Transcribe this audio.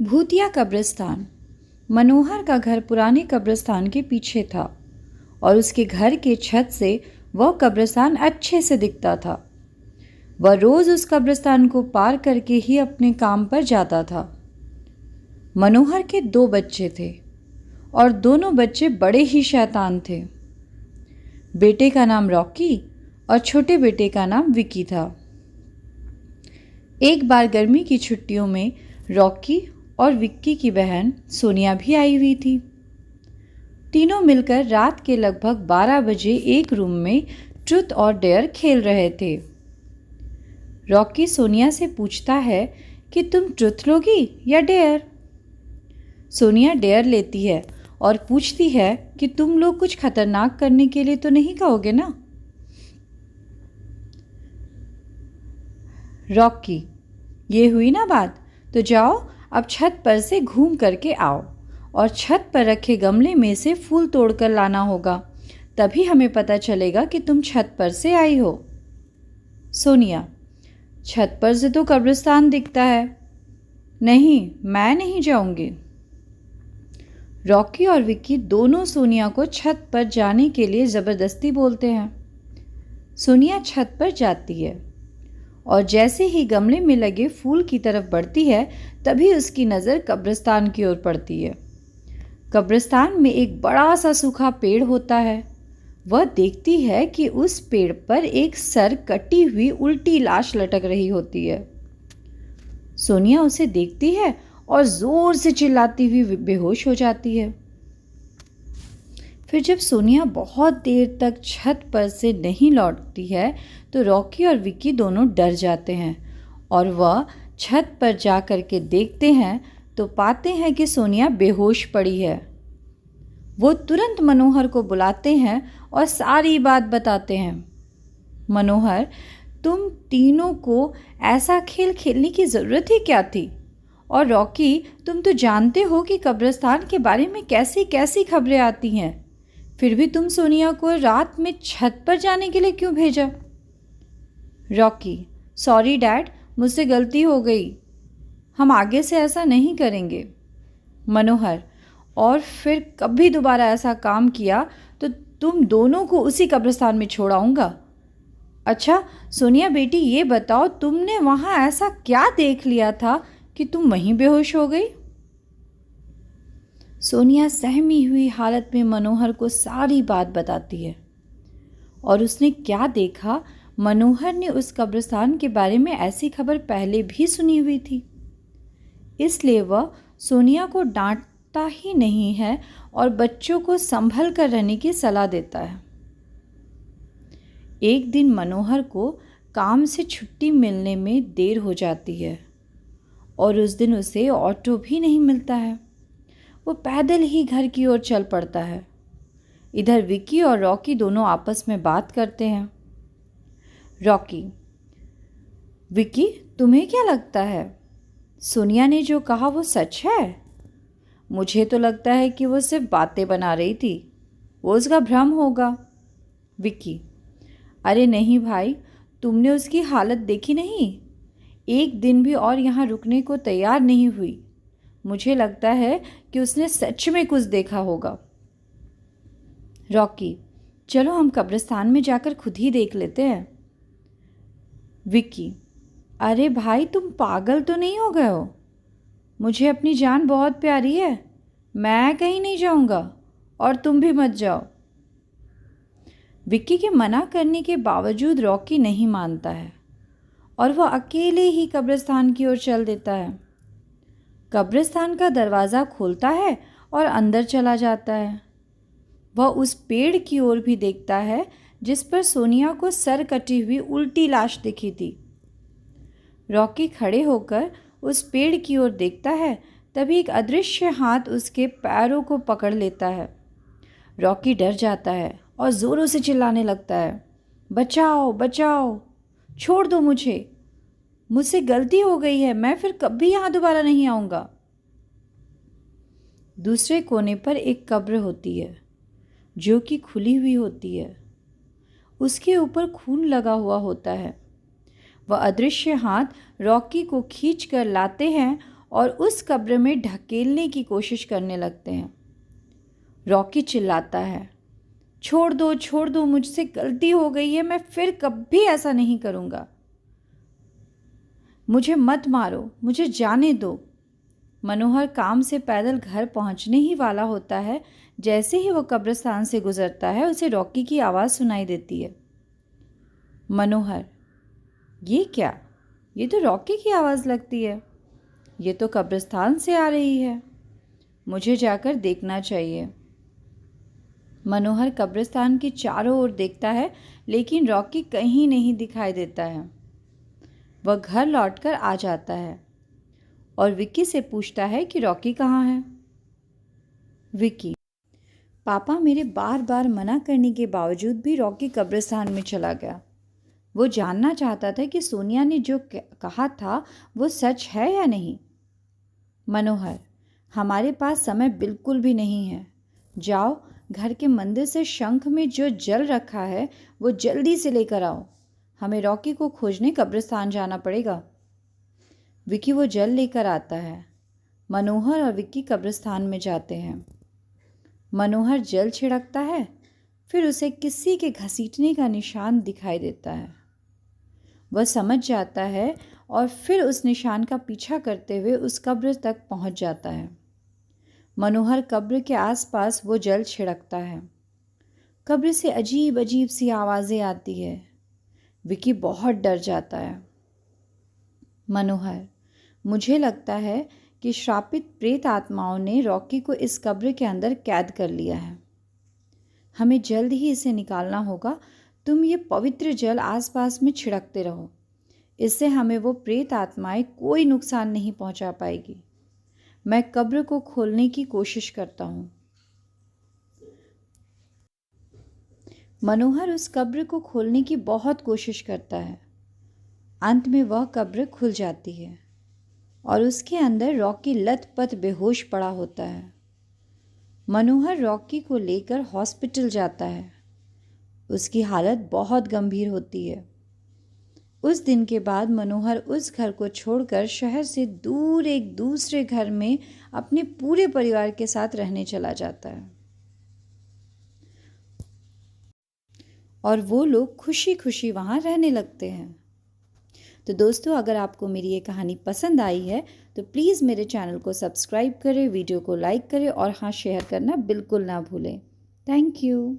भूतिया कब्रिस्तान। मनोहर का घर पुराने कब्रिस्तान के पीछे था और उसके घर के छत से वह कब्रिस्तान अच्छे से दिखता था। वह रोज उस कब्रिस्तान को पार करके ही अपने काम पर जाता था। मनोहर के 2 बच्चे थे और दोनों बच्चे बड़े ही शैतान थे। बेटे का नाम रॉकी और छोटे बेटे का नाम विकी था। एक बार गर्मी की छुट्टियों में रॉकी और विक्की की बहन सोनिया भी आई हुई थी। तीनों मिलकर रात के लगभग 12 बजे एक रूम में ट्रुथ और डेयर खेल रहे थे। रॉकी सोनिया से पूछता है कि तुम ट्रुथ लोगी या डेयर। सोनिया डेयर लेती है और पूछती है कि तुम लोग कुछ खतरनाक करने के लिए तो नहीं कहोगे ना। रॉकी, ये हुई ना बात, तो जाओ अब छत पर से घूम करके आओ और छत पर रखे गमले में से फूल तोड़कर लाना होगा, तभी हमें पता चलेगा कि तुम छत पर से आई हो। सोनिया, छत पर से तो कब्रिस्तान दिखता है। नहीं, मैं नहीं जाऊंगी। रॉकी और विक्की दोनों सोनिया को छत पर जाने के लिए ज़बरदस्ती बोलते हैं। सोनिया छत पर जाती है और जैसे ही गमले में लगे फूल की तरफ बढ़ती है तभी उसकी नज़र कब्रिस्तान की ओर पड़ती है। कब्रिस्तान में एक बड़ा सा सूखा पेड़ होता है। वह देखती है कि उस पेड़ पर एक सर कटी हुई उल्टी लाश लटक रही होती है। सोनिया उसे देखती है और ज़ोर से चिल्लाती हुई बेहोश हो जाती है। फिर जब सोनिया बहुत देर तक छत पर से नहीं लौटती है तो रॉकी और विक्की दोनों डर जाते हैं और वह छत पर जा कर के देखते हैं तो पाते हैं कि सोनिया बेहोश पड़ी है। वो तुरंत मनोहर को बुलाते हैं और सारी बात बताते हैं। मनोहर, तुम तीनों को ऐसा खेल खेलने की ज़रूरत ही क्या थी? और रॉकी, तुम तो जानते हो कि कब्रिस्तान के बारे में कैसी कैसी खबरें आती हैं, फिर भी तुम सोनिया को रात में छत पर जाने के लिए क्यों भेजा? रॉकी, सॉरी डैड, मुझसे गलती हो गई, हम आगे से ऐसा नहीं करेंगे। मनोहर, और फिर कभी दोबारा ऐसा काम किया तो तुम दोनों को उसी कब्रिस्तान में छोड़ाऊंगा। अच्छा सोनिया बेटी, ये बताओ तुमने वहाँ ऐसा क्या देख लिया था कि तुम वहीं बेहोश हो गई? सोनिया सहमी हुई हालत में मनोहर को सारी बात बताती है और उसने क्या देखा, मनोहर ने उस कब्रिस्तान के बारे में ऐसी खबर पहले भी सुनी हुई थी। इसलिए वह सोनिया को डांटता ही नहीं है और बच्चों को संभल कर रहने की सलाह देता है। एक दिन मनोहर को काम से छुट्टी मिलने में देर हो जाती है और उस दिन उसे ऑटो भी नहीं मिलता है। वो पैदल ही घर की ओर चल पड़ता है। इधर विक्की और रॉकी दोनों आपस में बात करते हैं। रॉकी, विक्की, तुम्हें क्या लगता है, सोनिया ने जो कहा वो सच है? मुझे तो लगता है कि वो सिर्फ बातें बना रही थी, वो उसका भ्रम होगा। विक्की, अरे नहीं भाई, तुमने उसकी हालत देखी नहीं, एक दिन भी और यहाँ रुकने को तैयार नहीं हुई। मुझे लगता है कि उसने सच में कुछ देखा होगा। रॉकी, चलो हम कब्रिस्तान में जाकर खुद ही देख लेते हैं। विक्की, अरे भाई तुम पागल तो नहीं हो गए हो? मुझे अपनी जान बहुत प्यारी है, मैं कहीं नहीं जाऊंगा और तुम भी मत जाओ। विक्की के मना करने के बावजूद रॉकी नहीं मानता है और वह अकेले ही कब्रिस्तान की ओर चल देता है। कब्रिस्तान का दरवाज़ा खोलता है और अंदर चला जाता है। वह उस पेड़ की ओर भी देखता है जिस पर सोनिया को सर कटी हुई उल्टी लाश दिखी थी। रॉकी खड़े होकर उस पेड़ की ओर देखता है, तभी एक अदृश्य हाथ उसके पैरों को पकड़ लेता है। रॉकी डर जाता है और ज़ोरों से चिल्लाने लगता है, बचाओ बचाओ, छोड़ दो मुझसे गलती हो गई है, मैं फिर कभी यहाँ दोबारा नहीं आऊँगा। दूसरे कोने पर एक कब्र होती है जो कि खुली हुई होती है। उसके ऊपर खून लगा हुआ होता है। वह अदृश्य हाथ रॉकी को खींच कर लाते हैं और उस कब्र में ढकेलने की कोशिश करने लगते हैं। रॉकी चिल्लाता है, छोड़ दो, मुझसे गलती हो गई है, मैं फिर कभी ऐसा नहीं करूँगा। मुझे मत मारो, मुझे जाने दो। मनोहर काम से पैदल घर पहुंचने ही वाला होता है। जैसे ही वो कब्रिस्तान से गुजरता है उसे रॉकी की आवाज़ सुनाई देती है। मनोहर, ये क्या? ये तो रॉकी की आवाज़ लगती है। ये तो कब्रिस्तान से आ रही है। मुझे जाकर देखना चाहिए। मनोहर कब्रिस्तान के चारों ओर देखता है, लेकिन रॉकी कहीं नहीं दिखाई देता है। वह घर लौटकर आ जाता है और विक्की से पूछता है कि रॉकी कहाँ है। विक्की, पापा मेरे बार बार मना करने के बावजूद भी रॉकी कब्रिस्तान में चला गया। वो जानना चाहता था कि सोनिया ने जो कहा था वो सच है या नहीं। मनोहर, हमारे पास समय बिल्कुल भी नहीं है। जाओ, घर के मंदिर से शंख में जो जल रखा है वो जल्दी से लेकर आओ। हमें रॉकी को खोजने कब्रिस्तान जाना पड़ेगा। विक्की वो जल लेकर आता है। मनोहर और विक्की कब्रिस्तान में जाते हैं। मनोहर जल छिड़कता है, फिर उसे किसी के घसीटने का निशान दिखाई देता है। वह समझ जाता है और फिर उस निशान का पीछा करते हुए उस कब्र तक पहुंच जाता है। मनोहर कब्र के आसपास वो जल छिड़कता है। कब्र से अजीब अजीब सी आवाज़ें आती है। विक्की बहुत डर जाता है। मनोहर, मुझे लगता है कि श्रापित प्रेत आत्माओं ने रॉकी को इस कब्र के अंदर कैद कर लिया है। हमें जल्द ही इसे निकालना होगा। तुम ये पवित्र जल आसपास में छिड़कते रहो। इससे हमें वो प्रेत आत्माएं कोई नुकसान नहीं पहुंचा पाएगी। मैं कब्र को खोलने की कोशिश करता हूँ। मनोहर उस कब्र को खोलने की बहुत कोशिश करता है। अंत में वह कब्र खुल जाती है और उसके अंदर रॉकी लथपथ बेहोश पड़ा होता है। मनोहर रॉकी को लेकर हॉस्पिटल जाता है। उसकी हालत बहुत गंभीर होती है। उस दिन के बाद मनोहर उस घर को छोड़कर शहर से दूर एक दूसरे घर में अपने पूरे परिवार के साथ रहने चला जाता है और वो लोग खुशी खुशी वहाँ रहने लगते हैं। तो दोस्तों, अगर आपको मेरी ये कहानी पसंद आई है तो प्लीज़ मेरे चैनल को सब्सक्राइब करें, वीडियो को लाइक करें और हाँ, शेयर करना बिल्कुल ना भूलें। Thank you.